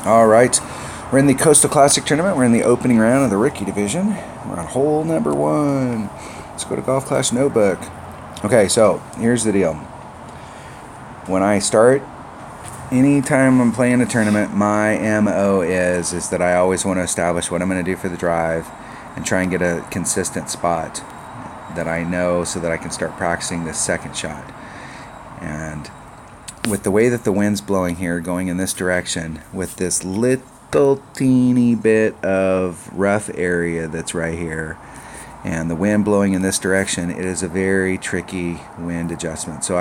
All right, we're in the Coastal Classic Tournament. We're in the opening round of the rookie division. We're on hole number 1. Let's go to Golf Clash Notebook. Okay, so here's the deal. When I start, anytime I'm playing a tournament, my MO is that I always want to establish what I'm going to do for the drive and try and get a consistent spot that I know so that I can start practicing this second shot. And with the way that the wind's blowing here, going in this direction, with this little teeny bit of rough area that's right here, and the wind blowing in this direction, it is a very tricky wind adjustment. So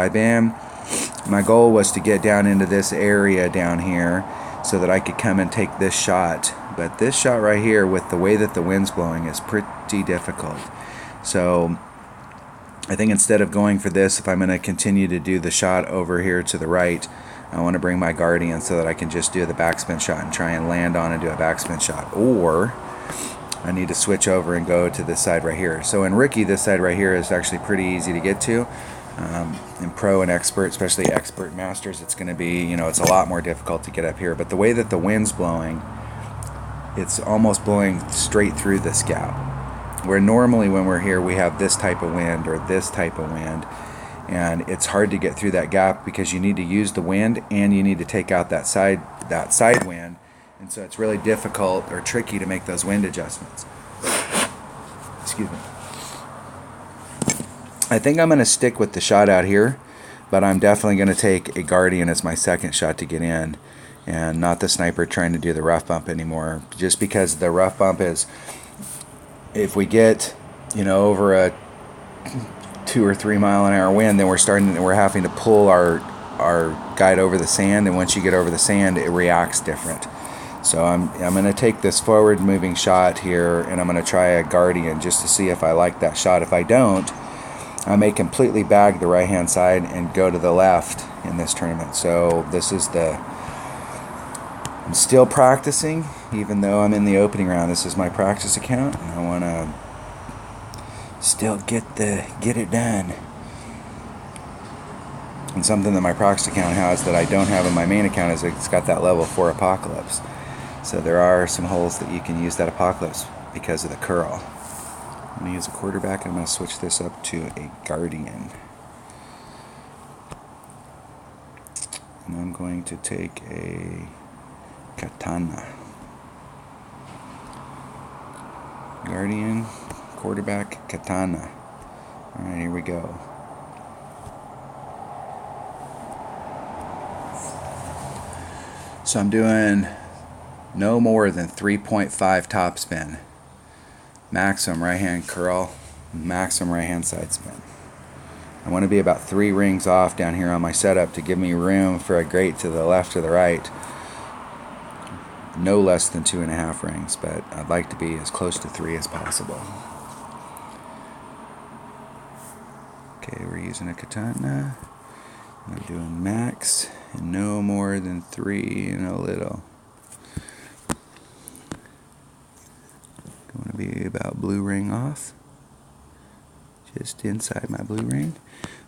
my goal was to get down into this area down here so that I could come and take this shot. But this shot right here, with the way that the wind's blowing, is pretty difficult. So I think instead of going for this, if I'm going to continue to do the shot over here to the right, I want to bring my Guardian so that I can just do the backspin shot and try and land on and do a backspin shot. Or I need to switch over and go to this side right here. So in rookie, this side right here is actually pretty easy to get to. In pro and expert, especially expert masters, it's going to be, it's a lot more difficult to get up here. But the way that the wind's blowing, it's almost blowing straight through this gap. Where normally when we're here we have this type of wind or this type of wind, and it's hard to get through that gap because you need to use the wind and you need to take out that side wind, and so it's really difficult or tricky to make those wind adjustments. Excuse me. I think I'm going to stick with the shot out here, but I'm definitely going to take a Guardian as my second shot to get in, and not the sniper trying to do the rough bump anymore, just because the rough bump is, if we get, over a 2 or 3 mile an hour wind, then we're having to pull our guide over the sand, and once you get over the sand, it reacts different. So I'm going to take this forward moving shot here, and I'm going to try a Guardian just to see if I like that shot. If I don't, I may completely bag the right hand side and go to the left in this tournament. So I'm still practicing, even though I'm in the opening round. This is my practice account, and I want to still get it done. And something that my practice account has that I don't have in my main account is it's got that level 4 Apocalypse. So there are some holes that you can use that Apocalypse because of the curl. I'm going to use a quarterback, and I'm going to switch this up to a Guardian. And I'm going to take a Katana. Guardian, quarterback, Katana. Alright, here we go. So I'm doing no more than 3.5 topspin. Maximum right hand curl, maximum right hand side spin. I want to be about 3 rings off down here on my setup to give me room for a grate to the left or the right. No less than 2.5 rings, but I'd like to be as close to 3 as possible. Okay, we're using a Katana. I'm doing max and no more than 3 and a little. Going to be about blue ring off. Just inside my blue ring.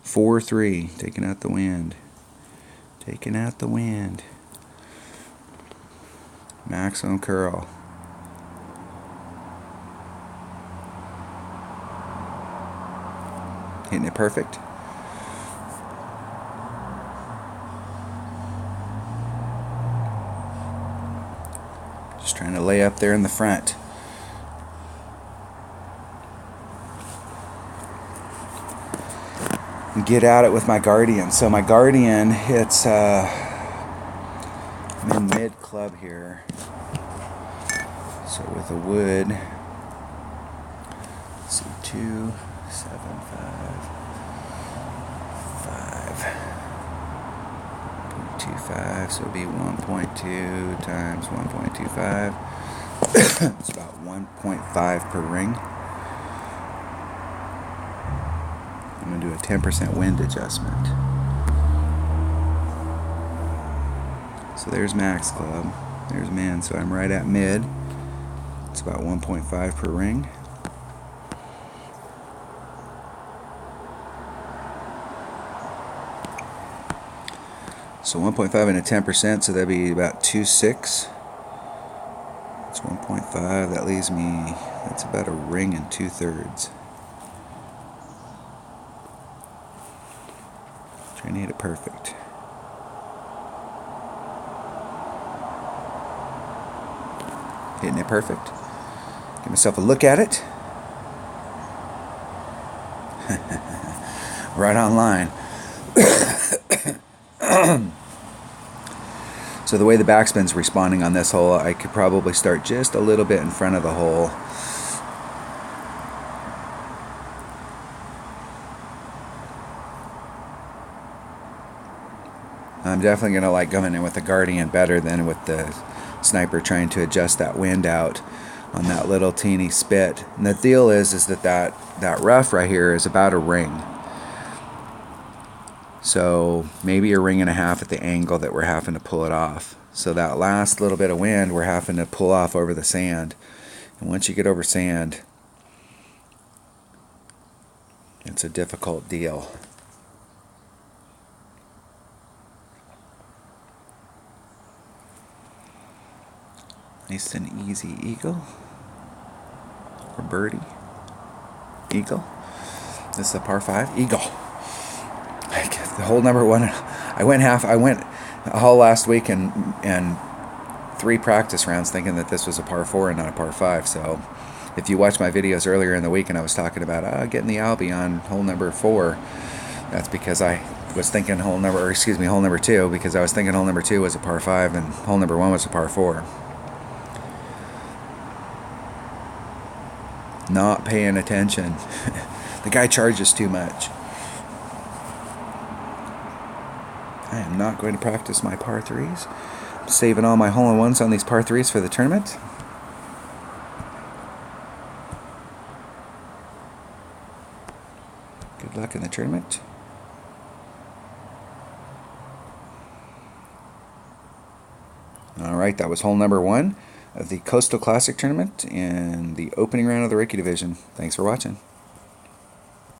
4-3, taking out the wind. Taking out the wind. Maximum curl. Hitting it perfect. Just trying to lay up there in the front. And get at it with my Guardian. So my Guardian hits I'm in mid club here. So with a wood, let's see, 2, 7, 5, 5.25, so it'd be 1.2 times 1.25. It's about 1.5 per ring. I'm going to do a 10% wind adjustment. So there's max club, there's min, so I'm right at mid. It's about 1.5 per ring. So 1.5 into 10%, so that'd be about 2.6. It's 1.5. That leaves me, that's about a ring and 2/3. Trying to hit it perfect. Hitting it perfect. Give myself a look at it. Right on line. So the way the backspin's responding on this hole, I could probably start just a little bit in front of the hole. I'm definitely going to like going in with the Guardian better than with the Sniper, trying to adjust that wind out on that little teeny spit. And the deal is that rough right here is about a ring. So maybe a ring and a half at the angle that we're having to pull it off. So that last little bit of wind we're having to pull off over the sand. And once you get over sand, it's a difficult deal. Nice and easy eagle. Or birdie. Eagle. This is a par 5. Eagle. The hole number 1. I went a hole last week and 3 practice rounds thinking that this was a par 4 and not a par 5. So if you watch my videos earlier in the week and I was talking about getting the Albie on hole number 4, that's because I was thinking hole number 2, because I was thinking hole number 2 was a par 5 and hole number 1 was a par 4. Not paying attention. The guy charges too much. I am not going to practice my par 3s. I'm saving all my hole-in-ones on these par 3s for the tournament. Good luck in the tournament. Alright, that was hole number 1 of the Coastal Classic Tournament in the opening round of the Ricky Division. Thanks for watching.